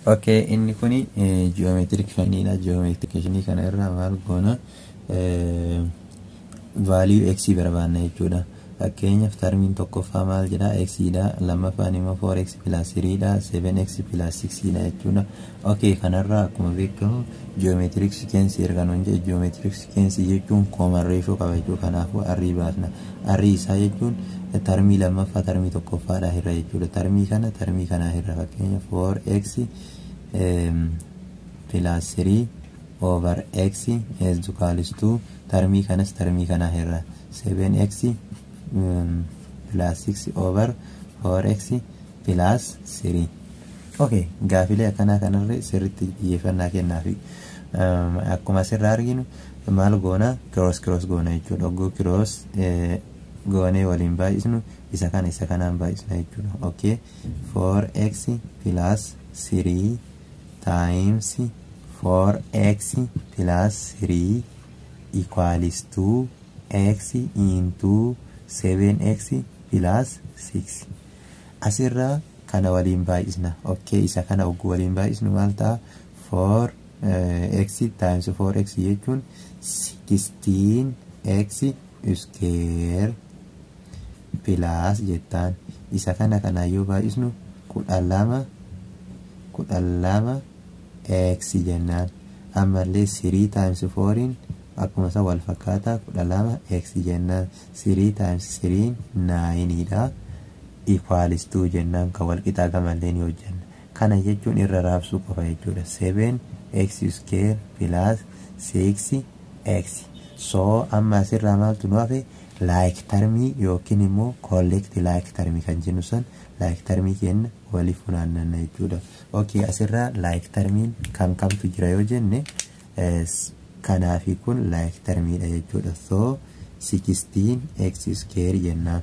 Okay, inni kuni geometric function geometric function kana irraa maal goona value x barbaanna jechuudha. Fakkeenyaaf termiin tokkoffaa maal jedha x dha, lammaffaan immoo 4x plus 3 dha, 7x plus 6 dha jechuudha. Okay, kanarraa akkuma beekamu geometric sequence erga nuun jedhe geometric sequence jechuun common ratio qaba jechuudha. Kanaafuu arrii baasna. Arrii isaa jechuun termii lammaffaa termii tokkoffaadha irra jechuudha. Termii kana irra fakkeenyaaf 4x plus 3 over x is equals to termii kanas termii kana irra 7x plus 6 over 4x plus 3. Okay, gaafilee akkana kanarra sirriitti xiyyeeffannaa kennaafi akkuma asirraa arginu maal goona cross goona jechuudha. Ogguu cross goonee waliin baay'isnu isa kanaan baay'isna jechuudha. Okay, 4x plus 3 times 4x plus 3 equals to x into 7x plus 6. Asirraa kana waliin baay'isna. Okay, isa kana ogguu waliin baay'isnu maal ta'a? 4x times 4x jechuun 16x square plus jettaan isa kana yoo baay'isnu 12 x jennaan. Ammallee 3 times 4 akkuma isa wal fakkaata 12 x jennaan. 3 times 3 9 dha. Equals to jennaan kan wal qixaa gamallee ni hojjenna. Kana jechuun irra raabsuu qofa jechuudha. 7x square plus 6x. So amma asirraa maaltu nu hafe like termii yookiin immoo collect like termii kan jennu san like termii kenna waliif funaannanna jechuudha. Okay, asirraa like termiin kamtu jira yoo jenne kanaafi kun like termiidha jechuudha. So 16x square jennaan.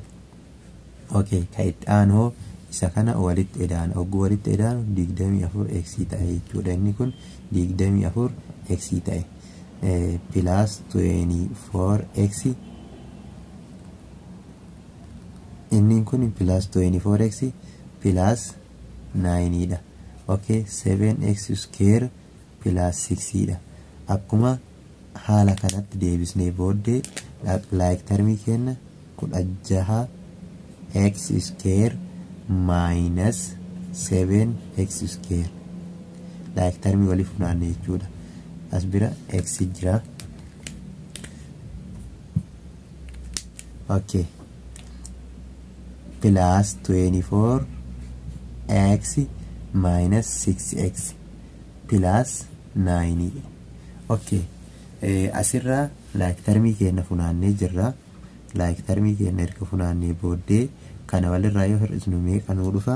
Okay, ka itti aanoo isa kana walitti edaan ogguu walitti edaan 24x ta'e jechuudha. Inni kun 24x ta'e plus 24x inni kun plus 24x plus 9 dha. Okay, 7x square plus 6 dha. Akkuma haala kanatti deebisnee booddee like termii kenna 16 x square minus 7x square like termii waliif funaanne jechuudha. As bira x jira. Okay, plus 24x minus 6x plus 9. Okay, asirraa like termii kenna funaannee jirra. Like termii kenna erga funaannee booddee kana walirraa yoo hir'isnu meeqa nuu dhufa?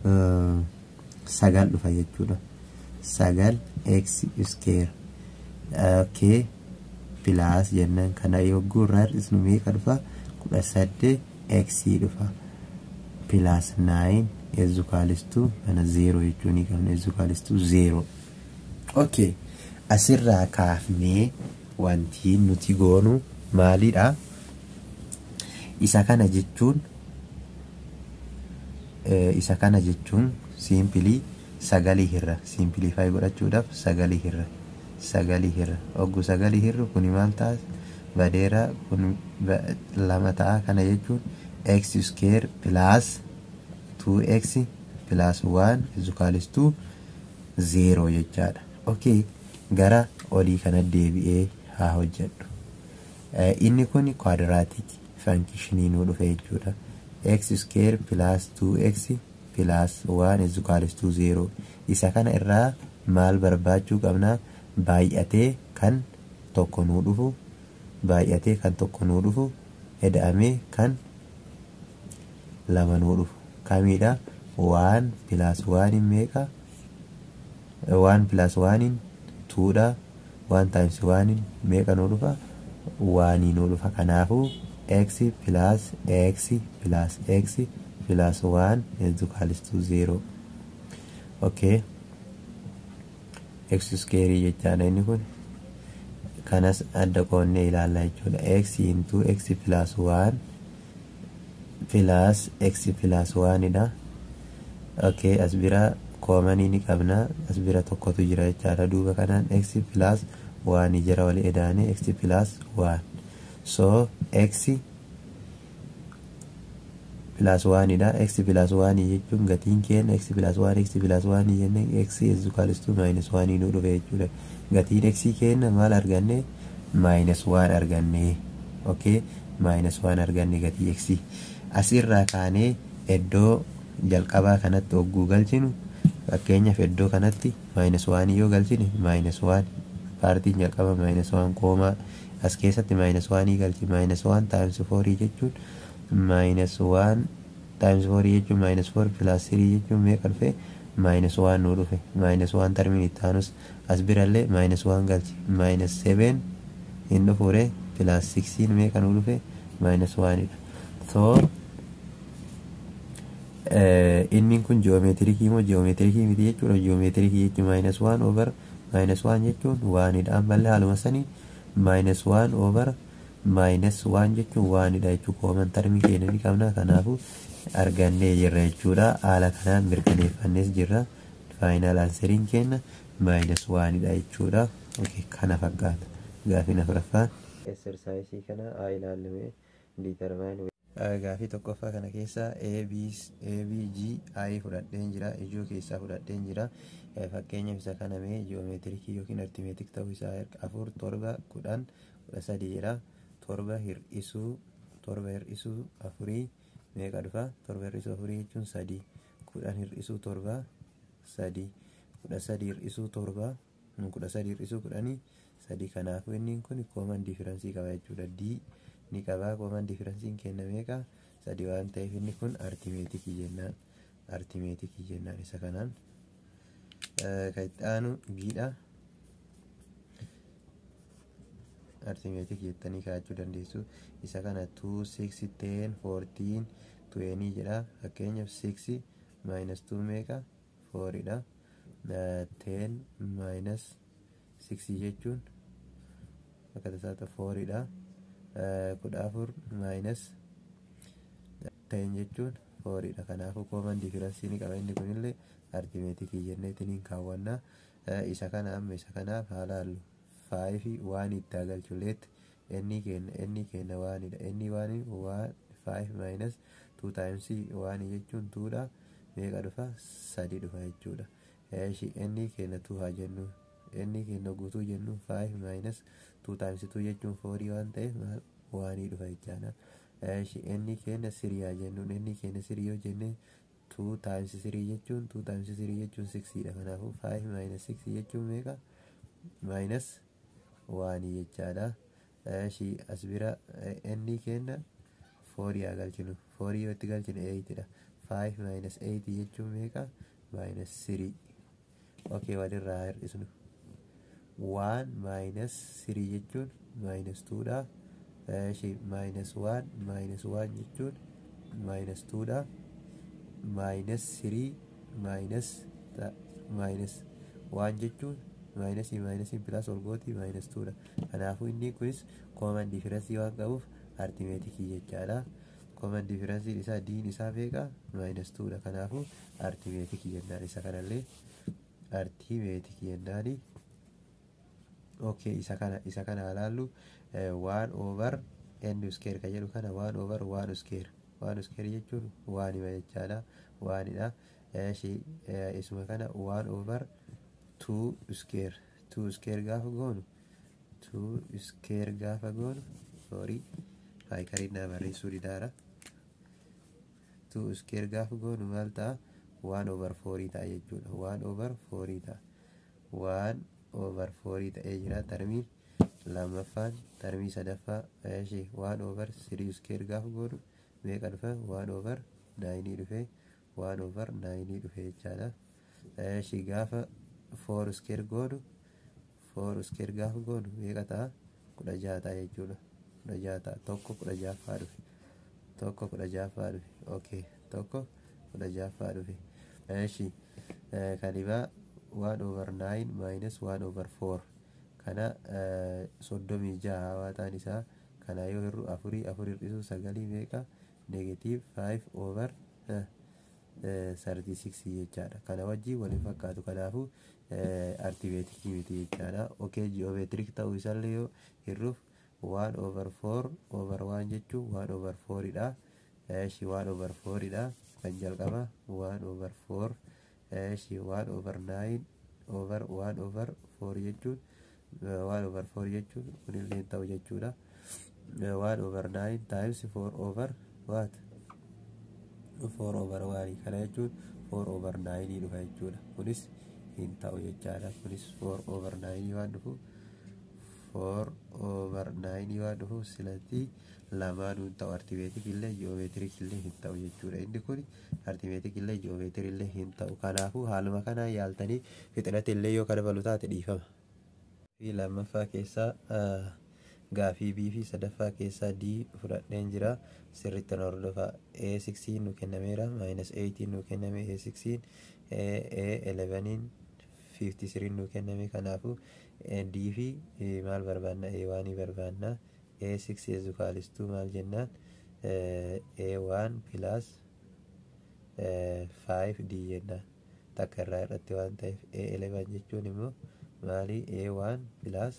9 dhufa jechuudha. 9x square. Okay, plus jennaan kana yogguu irraa hir'isnu meeqa dhufa? 18x dhufa. Plus 9 is equals to kana 0 jechuun kan is equals to 0. Okay, asirraa kaafnee wanti nuti goonu maalidha? Isa kana jechuun simply sagalii hirra simplify godhachuudhaaf sagalii hirra ogguu sagalii hirru kuni maal ta'a? Badeera kun 2 ta'a. Kana jechuun x square plus 2x plus 1 is equals to 0 jechaadha. Okay, gara olii kana deebi'ee haa hojjedhu. Inni kun quadratic function nuu dhufe jechuudha. X square plus 2x plus 1 is equals to 0. Isa kana irraa maal barbaachuu qabna? Baay'atee kan tokko nuu dhufu eda'amee kan lama nuu dhufu kamidha? 1 plus 1 meeqa? 1 plus 1 2 dha. 1 times 1 meeqa nuu dhufa? 1 nuu dhufa. Kanaafuu x plus x plus x plus 1 is equals to 0. Okay, x square jechaadha inni kun. Kanas adda qoonnee ilaalla jechuudha. X into x plus 1 plus x plus 1 dha. Okay, as bira koomanii ni qabna as bira tokkotu jira jechaadha duuba kanaan x plus 1 jira walii edaane x plus 1 so x plus 1 dha x plus 1 jechuun gatiin keenya x plus 1 jenne x is equals to minus 1 nu dhufe jechuudha gatiin x keenya maal arganne minus 1 arganne okay minus 1 arganne gatii x asirraa kaanee iddoo jalqabaa kanatti ogguu galchinu fakkeenyaaf iddoo kanatti minus 1 yoo galchine minus 1 paartiin jalqaba minus 1 koomaa as keessatti minus 1 galchi minus 1 times 4 jechuun minus 1 times 4 jechuun minus 4 plus 3 jechuun meeqa dhufe minus 1 nu dhufe minus 1 termiin itti aanus as birallee minus 1 galchi minus 7 hin dhufuure plus 16 meeqa nu dhufe minus 1 dha so inni kun geometrikii moo geometrikii miti jechuudha geometrikii jechuun minus 1 over minus 1 jechuun 1 dha ammallee haaluma sanii minus 1 over minus 1 jechuun 1 dha jechuudha kooman termii keenya ni qabna kanaafu argannee jirra jechuudha haala kanaan mirkaneeffannees jirra faayinaal aanseriin keenya minus 1 dha jechuudha okay kana fakkaata gaafii afuraffaan exersaayisii kana haa ilaallume determine gaafii tokkoffaa kana keessa ABG I fudhadheen jira ijoo keessaa fudhadheen jira fakkeenyaaf isa kana mee ji'oomeetirikii yookiin artimeetik ta'uu isaa 4 7 10 13 jira 7 hir'isuu 4 meeqa dhufa 7 hir'isuu 4 jechuun 3 10 hir'isuu 7 3 13 hir'isuu 7 13 hir'isuu 10 3 kanaafuu inni kun kooman differensii qaba jechuudha d ni qaba kooman differensiin kenna meeqa 3 waan ta'eef inni kun artimeetikii jennaan isa kanaan kan itti aanu giidha artimeetik jettanii kaa'achuu dandeessu isa kana 2 6 10 14 20 jedha fakkeenyaaf 6 minus 2 meeqa 4 dha 10 minus 6 jechuun akka tasaata 4 dha 14 minus 10 jechuun 4 dha kanaafuu kooman differensii ni qaba inni kunillee artimeetikii jenneetiin kaawwanna isa kana amma isa kanaaf haala haallu 5 1 itti agalchuleetti inni kenna 1 dha inni 1 5 minus 2 times 1 jechuun 2 dha meeqa dhufa 3 dhufa jechuudha inni kenna 2 haa jennu inni kenna guutuu jennu 5 minus 2 times 2 jechuun 4 waan ta'eef 1 dhufa jechaadha inni kenna 3 haa jennu inni kenna 3 yoo jenne 2 times 3 jechuun 2 times 3 jechuun 6 dha kanaafuu 5 minus 6 jechuun meeqa minus 1 jechaadha as bira inni kenna 4 haa galchinu 4 yoo itti galchine 8 dha 5 minus 8 jechuun meeqa minus 3 okay walirraa hir'isnu 1 minus 3 jechuun minus 2 dha minus 1 jechuun minus 2 dha minus 3 minus 1 jechuun minus plus olgooti minus 2 dha kanaafuu inni kunis common difference waan qabuuf artimeetikii jechaadha common difference isaa diin isaa beeka minus 2 dha kanaafuu artimeetikii jennaan isa kanallee artimeetikii jennaani okay isa kana ilaallu 1 over n square kan jedhu kana 1 over 1 square jechuun 1 jechaadha 1 dha isuma kana 1 over 2 square gaafa goonu sorry kaayikariin naa barreessuu didaara 2 square gaafa goonu maal ta'a 1 over 4 ta'a jechuudha 1 over 4 ta'a 1 over 4 ta'ee jira termiin lammaffaan termii sadaffaa 1 over 3 square gaafa goonu meeqa dhufe 1 over 9 dhufe 1 over 9 dhufe jechaadha gaafa 4 square goonu 4 square gaafa goonu meeqa ta'a 16 ta'a jechuudha 16 ta'a tokko 16ffaa dhufe okay tokko 16ffaa dhufe kanibaa 1 over 9 minus 1 over 4 kana 36 hawaataan isaa kana yoo hir'u 4 hir'isuu 9 meeqa negative 5 over 36 jechaadha. Kana wajjin waliin fakkaatu. Kanaafuu artimeetikii miti jechaadha. Okay, geometric ta'uu isaallee yoo hirruuf 1/4 over 1 jechuun 1/4 dha. 1/4 dha. Kan jalqaba 1/4 1/9 over 1/4 jechuun 1/4 jechuun kunillee ta'u jechuudha. 1/9 times 4 over what? 4/1 kana jechuun 4/9 dhufa jechuudha. Kunis hin ta'u jechaadha. Kunis 4/9 waan dhufu 4/9 waan dhufu silatti lamaanuu ta'u. Artimeetik illee geomeetirik illee hin ta'u jechuudha. Inni kun artimeetik illee geomeetirik illee hin ta'u. Kanaafuu haaluma kanaan yaaltanii fixinatti illee yoo kana balu taate dhiifama. Fi lammaffaa keessaa gaafii B fi sadaffaa keessaa D fudhadheen jira. Sirriitti hordofaa. A16 nu kennameera. -18 nu kenname. A16 A11 53 nu kenname. Kanaafuu D fi maal barbaanna? A1 barbaanna. A6 is equals to maal jennaan? A1 plus 5D jennaan. Takka irraa irratti waan ta'eef A11 jechuun immoo maali? A1 plus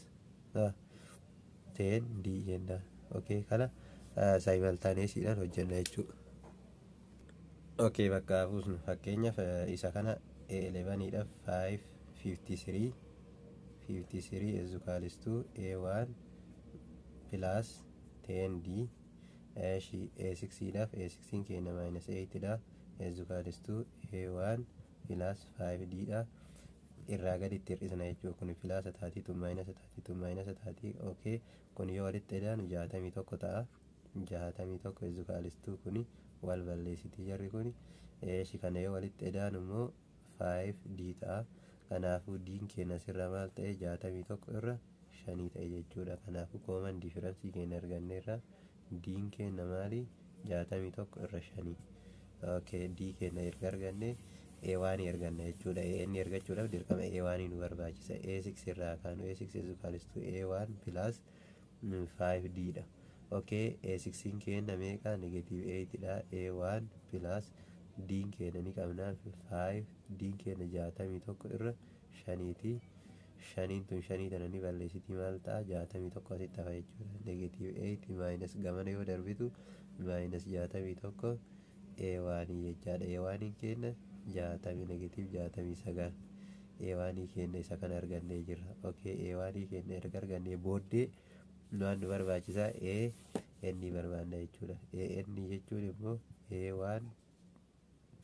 10D jennaan. Okay, kana simultaneouslyidhaan hojjenna jechuudha. Okay, bakka buusnu fakkeenyaaf isa kana A11 dhaaf 553 is equals to A1 plus 10D. A16 dhaaf A16 keenya -8 dha. Is equals to A1 plus 5D dha. Irraa gaditti hir'isna jechuudha. Kun plus taatiitu minus taati. Okay, kun yoo walitti edaanu 61 ta'a. 61 is equals to kuni wal balleessiti jarri kuni. Kana yoo walitti edaanu immoo 5D ta'a. Kanaafuu D'n keenya sirra maal ta'e 61 irra 5 ta'e jechuudha. Kanaafuu common difference keenya arganneerra. D'n keenya maali? 61 irra 5. Okay, D keenya erga arganne A1 erganna jechuudha. Inni ergachuudhaaf dirqama A1 nu barbaachisa. A6 irraa kaanu A6 is equals to A1 plus 5D dha. Okay, A16 keenya meeqa? -8 dha. A1 plus D keenya ni qabna 5. D keenya 61 irra 5ti. 5 tun 5 tana ni balleessiti maal ta'a? 61 asitti hafa jechuudha. -8 minus gamana yoo darbitu minus 61 A1 jechaadha. A1 keenya 69 A1 keenya isa kana argannee jirra. Okay, A1 keenya erga argannee booddee waan nu barbaachisaa AN barbaanna jechuudha. AN jechuun immoo A1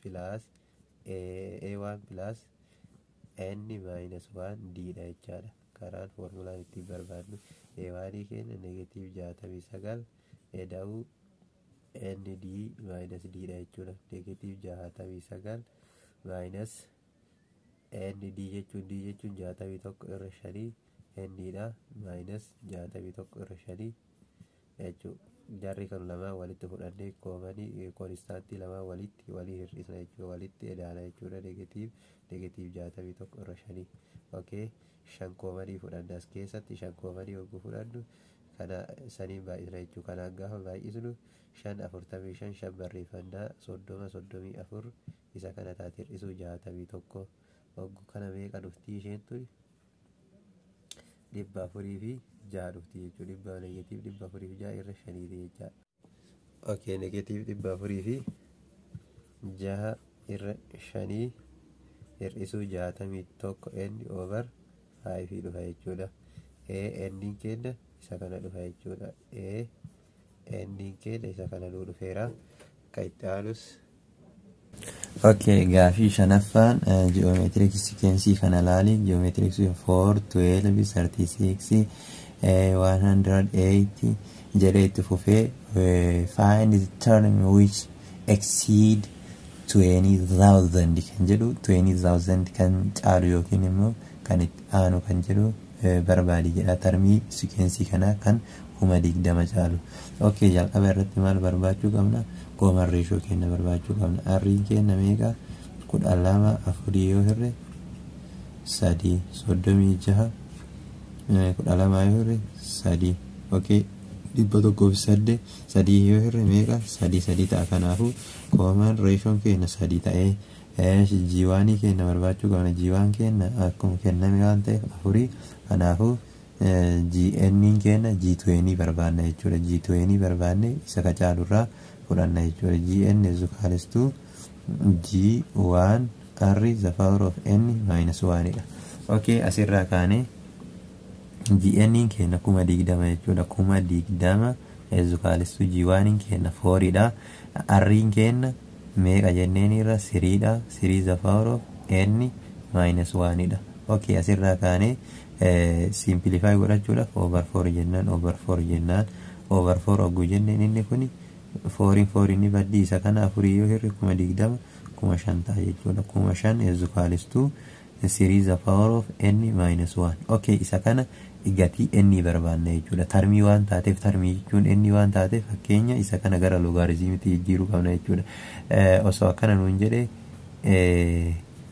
plus N minus 1D dha jechaadha. Karaan formulaan ittiin barbaadnu A1 keenya -69 eda'uu ND minus D dha jechuudha. -69 minus ND jechuun D jechuun 61 irra 5 ND dha minus 61 irra 5 jechuudha. Jarri kan lama walitti fudhannee koomanii konstaantii lama walitti walii hir'isna jechuudha. Walitti edaana jechuudha. -61 irra 5. Okay, 5 koomanii fudhanna as keessatti. 5 koomanii yogguu fudhannu kana saniin baay'isna jechuudha. Kanaan gaafa baay'isnu 5 45 5 barreeffannaa 30 34 isa kana taate hir'isuu 61 hogguu kana meeqa dhuftii isheen tuni 406 dhufti jechuudha. -406 irra 5 jechuudha. Okay, -406 irra 5 hir'isuu 61 N over 5 dhufa jechuudha. N keenya isa kana dhufa jechuudha. N keenya isa kana dhufeera. Kaitaalus. Okay, gaafii shanaffaan geometric sequence kana laali. Geometric 4 12 36 180 jedhee itti fufee find the term which exceed 20,000 kan jedhu 20,000 kan caalu yookiin immoo kan itti aanu kan jedhu barbaadi jedha. Termii sequence kana kan 20 caalu. Okay, jalqaba irratti maal barbaachuu qabna? Common ratio keenya barbaachuu qabna. R'n keenya meeqa? 12 4 yoo hirre 3 36 12 yoo hirre 3. Okay, 108 sadii yoo hirre meeqa 3 ta'a. Kanaafuu common ratioon keenya 3 ta'ee G1 keenya barbaachuu qabna. G1 keenya akkuma kenname waan ta'eef 4. Kanaafuu GN keenya G20 barbaanna jechuudha. G20 barbaanne isa kacaalurraa fudhanna jechuudha. GN is equals to G1 R the power of n minus 1 dha. Okay, asirraa kaane GN keenya 20 jechuudha. 20 is equals to G1 keenya 4 dha. R keenya meeqa jenneeniirra 3 dha. 3 the power of n minus 1 dha. Okay, asirraa kaane simplify godhachuudhaaf over 4 jennaan over 4 ogguu jenneen inni kuni 4 inni badii isa kana 4 yoo hirre 20 5 ta'a jechuudha. 5 is equals to 3 the power of n minus 1. Okay, isa kana gatii n barbaanna jechuudha. Termii waan taateef termii jechuun n waan taateef fakkeenya isa kana gara logaritimiitti jijjiiruu qabna jechuudha. Osoo akkana nuun jedhe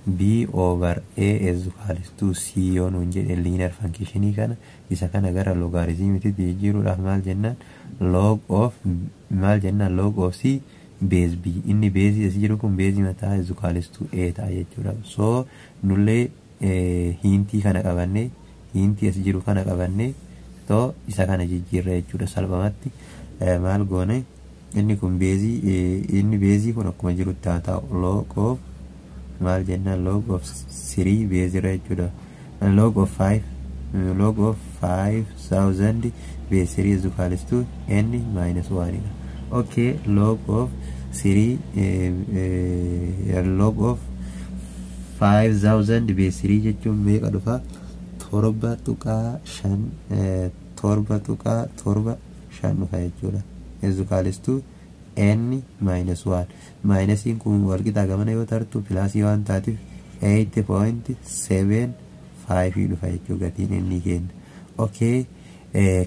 b over a is equals to c yoo nuun jedhe linear function kana isa kana gara logaritimiitti jijjiiruudhaaf maal jennaan log of c base b. Inni base as jiru kun base mataa is equals to a ta'a jechuudha. So nullee hintii kana qabanne hintii as jiru kana qabanne to isa kana jijjiirra jechuudha. Salphumatti maal goone inni kun base kun akkuma jiru ta'a log of maal jennaan log of 3 base irra jechuudha. Log of 5000 base 3 is equals to n minus 1. Okay, log of 3 log of 5000 base 3 jechuun meeqa dhufa 7.5 dhufa jechuudha. is equals to n minus 1. Minusiin kun walqixa gamana yoo tartu pilaasii waan taatiif 8.75 dhufa jechuudha gatiin inni kenna. Okay,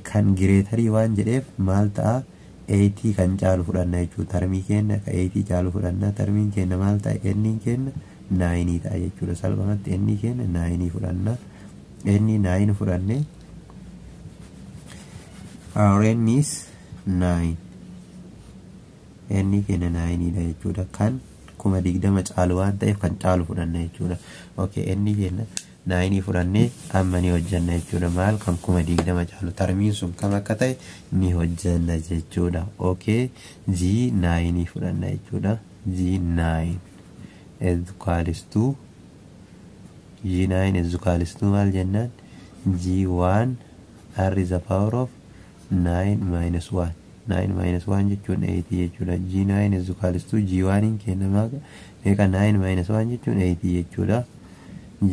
kan gireetarii waan jedheef maal ta'a 80 kan caalu fudhanna jechuudha. Termii kenna ka 80 caalu fudhanna. Termiin kenna maal ta'a n kenna 9 ta'a jechuudha. Salphumatti n kenna 9 fudhanna. n 9 fudhanne our n is 9. n kenna 9 dha jechuudha. Kan 20 caalu waan ta'eef kan caalu fudhanna jechuudha. Okay, n kenna 9 fudhanne amma ni hojjanna jechuudha. Maal kan 20 caalu termiin sun kam akka ta'e ni hojjanna jechuudha. Okay, G9 fudhanna jechuudha. G9 is equals to maal jennaan G1 R is the power of 9 minus 1. 9 minus 1 jechuun 80 jechuudha. G9 is equals to G1 kenna meeqa 9 minus 1 jechuun 80 jechuudha.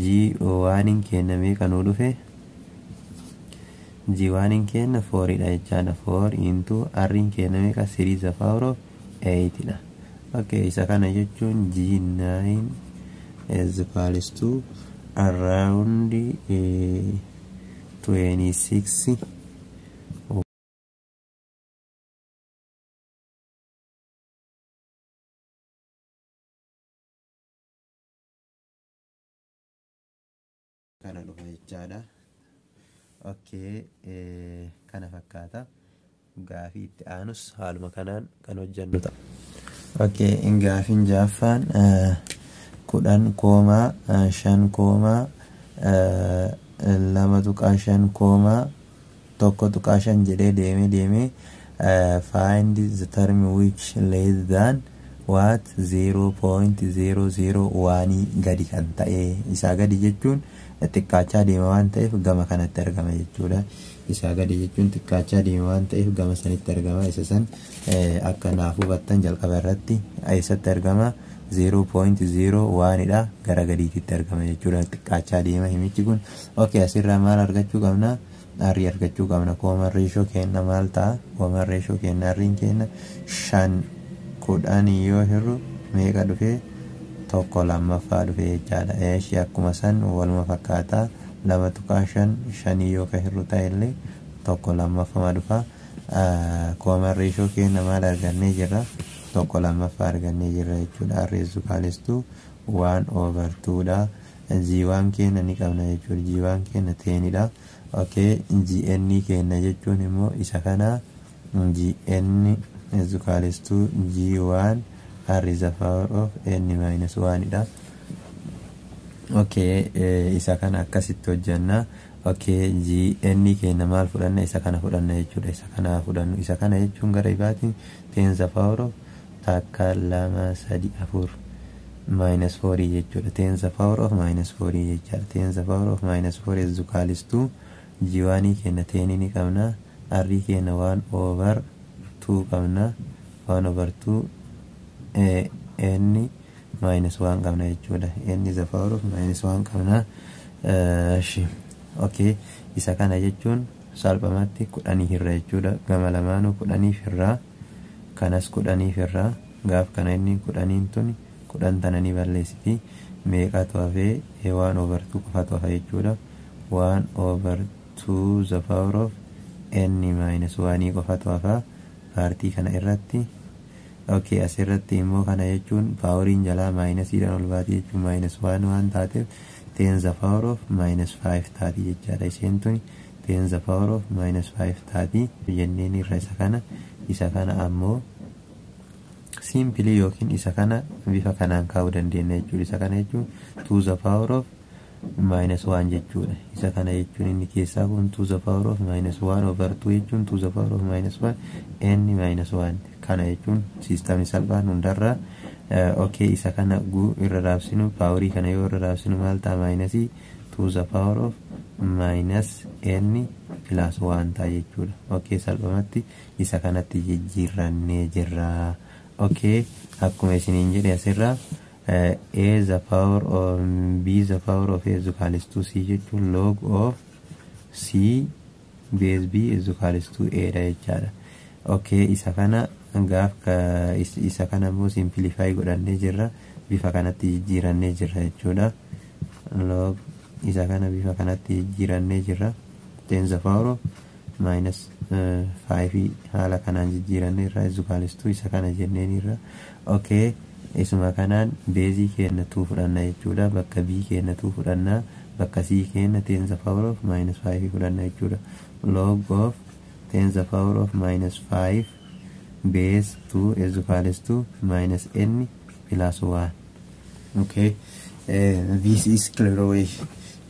G1 kenna meeqa nuu dhufe G1 kenna 4 dha jechaadha. 4 into R kenna meeqa 3 the power of 8 dha. Okay, isa kana jechuun G9 is equals to around 26 kana dhufa jechaadha. Okay, kana fakkaata. Gaafii itti aanus haaluma kanaan kan hojjannu ta'a. Okay, gaafiin jaaffaan 10,5,2.5 jedhee deemee find the term which less than what 0.001 gadi kan ta'e. Isaa gadi jechuun xiqqaachaa deema waan ta'eef gama kanatti argama jechuudha. Isaa gadi jechuun xiqqaachaa deema waan ta'eef gama sanitti argama. Isa san akka naaf hubattan jalqaba irratti eessatti argama 0.01 dha gara gadiitti argama jechuudha. Xiqqaachaa deema himichi kun. Okay, asirraa maal argachuu qabna? R argachuu qabna. Common ratio kenna maal ta'a? Common ratio kenna R kenna 5 yoo hirru meeqa dhufee tokko lammaffaa dhufe jechaadha. Eeshi akkuma san waluma fakkaata 2.5 yoo ka hirru ta'e illee tokko lammaffaa dhufa. Common ratio kenna maal argannee jirra? tokko lammaffaa argannee jirra jechuudha. R is equals to 1/2 dha. G1 kenna ni qabna jechuudha. G1 kenna 10 dha. Okay, GN kenna jechuun immoo isa kana gn is equals to g1 r is the power of n minus 1 dha. Okay, isa kana akkasitti hojjanna. Okay, gn keenya maal fudhanna? Isa kana fudhanna jechuudha. Isa kana fudhannu. Isa kana jechuun gara ibaatiin 10 the power of takka 2 3 4 minus 4 jechuudha. 10 the power of minus 4 jechuudha. 10 the power of minus 4 is equals to g1 keenya 10 ni qabna. r keenya 1 over 2 qabna. 1 over 2 n minus 1 qabna jechuudha. n is the power of minus 1 qabna. Okay, isa kana jechuun salphamatti 10 irra jechuudha. Gama lamaanuu 10 irra, kanas 10 irra. Gaaf kana inni 10 tuni 10 tananii balleessiti. Meeqatu hafee 1 over 2 qofatu hafa jechuudha. 1 over 2 the power of n minus 1 qofatu hafa paartii kana irratti. Okay, asirratti immoo kana jechuun poweriin jalaa minus idhaan ol baati jechuun minus 1 waan taateef 10 the power of minus 5 taati jechaadha. Isheen tuni 10 the power of minus 5 taati jenneen irra isa kana ammoo simply yookiin isa kana bifa kanaan kaa'uu dandeenya jechuudha. Isa kana jechuun 2 the power of minus 1 jechuudha. Isa kana jechuun inni keessaa kun 2 the power of minus 1 over 2 jechuun 2 the power of minus 1 n minus 1 kana jechuun siistamni salphaan hundarra. Okay, isa kana irra raabsinu powerii kana yoo irra raabsinu maal ta'a? Minus 2 the power of minus n plus 1 ta'a jechuudha. Okay, salphumatti isa kanatti jijjiirrannee jirra. Okay, akkuma isiniin jedhe asirra a the power of b the power of a is equals to c jechuun log of c base b is equals to a dha jechaadha. Okay, isa kana gaaf isa kana immoo simplify godhannee jirra. Bifa kanatti jijjiirannee jirra jechuudha. Log isa kana bifa kanatti jijjiirannee jirra. 10 the power of minus 5 haala kanaan jijjiirannee irraa is equals to isa kana jenneen irra. Okay, isuma kanaan base keenya 2 fudhanna jechuudha. Bakka b keenya 2 fudhanna, bakka c keenya 10 the power of minus 5 fudhanna jechuudha. Log of 10 the power of minus 5 base 2 is equals to minus n plus 1. Okay, this is clear way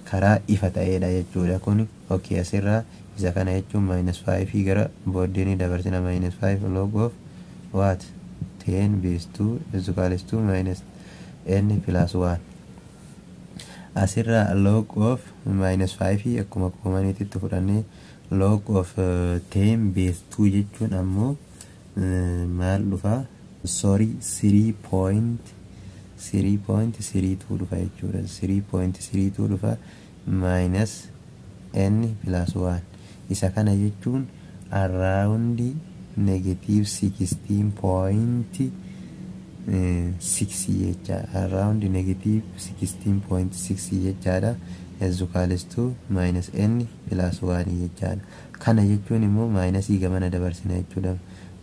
karaa ifa ta'eedha jechuudha kun. Okay, asirraa isa kana jechuun minus 5 gara booddeen dabarsina minus 5 log of what 10 base 2 is equals to minus n plus 1. Asirraa log of minus 5 akkuma koomaniititti fudhannee log of 10 base 2 jechuun ammoo maal dhufa? Sorry, 3.32 dhufa jechuudha. 3.32 dhufa minus n plus 1. Isa kana jechuun around negative 16.6 jecha. Around negative 16.6 jechaadha. Is equals to minus n plus 1 jechaadha. Kana jechuun immoo minus gamana dabarsina jechuudha.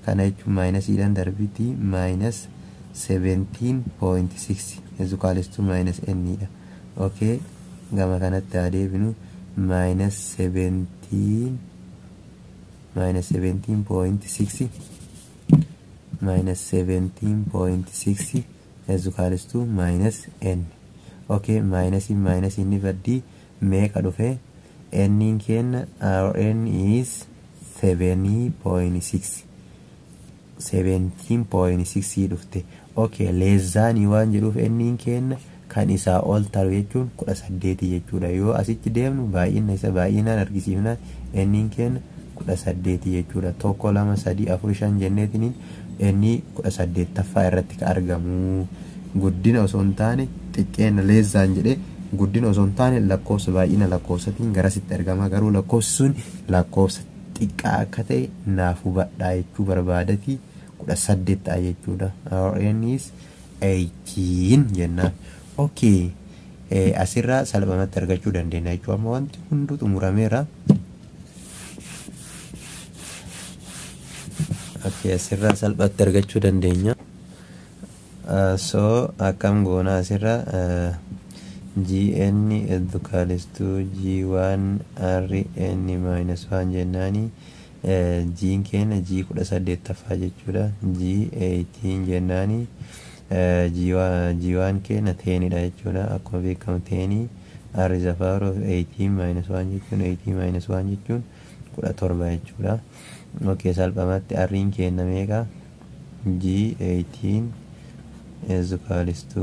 Kana jechuun minus idhaan darbiti minus 17.6 is equals to minus n dha. Okay, gama kanatti adeebinu minus 17.6 minus 17.6 is equals to minus n. Okay, minus inni baddi meeqa dhufe? N keenya our n is 17.6 dhufte. Okay, less than waan jedhuuf n keenya kan isaa ol taru jechuun 18 jechuudha. Yoo asitti deemnu baay'ina isa baay'inaan argisiifna n keenya 18 jechuudha. 1 2 3 4 5 jenneetiin n 18ffaa irratti ka argamu. Guddina osoo hin taane xiqqeena less than jedhee guddina osoo hin taane lakkoofsa baay'ina lakkoofsatiin garasitti argama. Garuu lakkoofsi sun lakkoofsa xiqqaa akka ta'e naaf hubadhaa jechuu barbaadati. 18 ta'a jechuudha. Our n is 18 jennaan. Okay, asirraa salphamatti argachuu dandeenya jechuudha. Amma wanti hunduu xumurameera. Okay, asirraa salphatti argachuu dandeenya. So akkam goona asirraa gn is equals to g1 r n minus 1 jennaani. jiin keenya jii 18ffaa jechuudha. jii 18 jennaani jiiwaan keenya teenidha jechuudha. Akkuma beekamu teenii r is the power of 18 minus 1 jechuun 18 minus 1 jechuun 17 jechuudha. Okay, salphumatti r'n keenya meeqa? jii 18 is equals to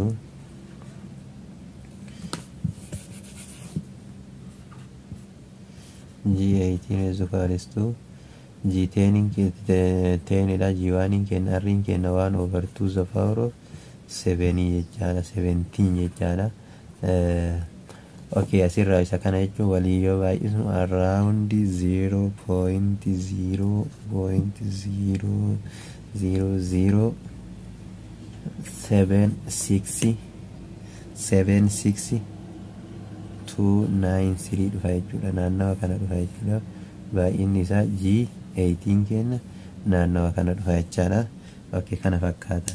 G18 is equals to G10 ila G1 kenna arrin kenna 1 over 2 the power of 7 jechaadha 17 jechaadha. Okay, asirraa isa kana jechuun walii yoo baay'isu around 0.00076 293 dhufa jechuudha. Naannawa kana dhufa jechuudha. Baay'inni isaa G18 kenna naannawa kana dhufa jechaadha. Okay, kana fakkaata.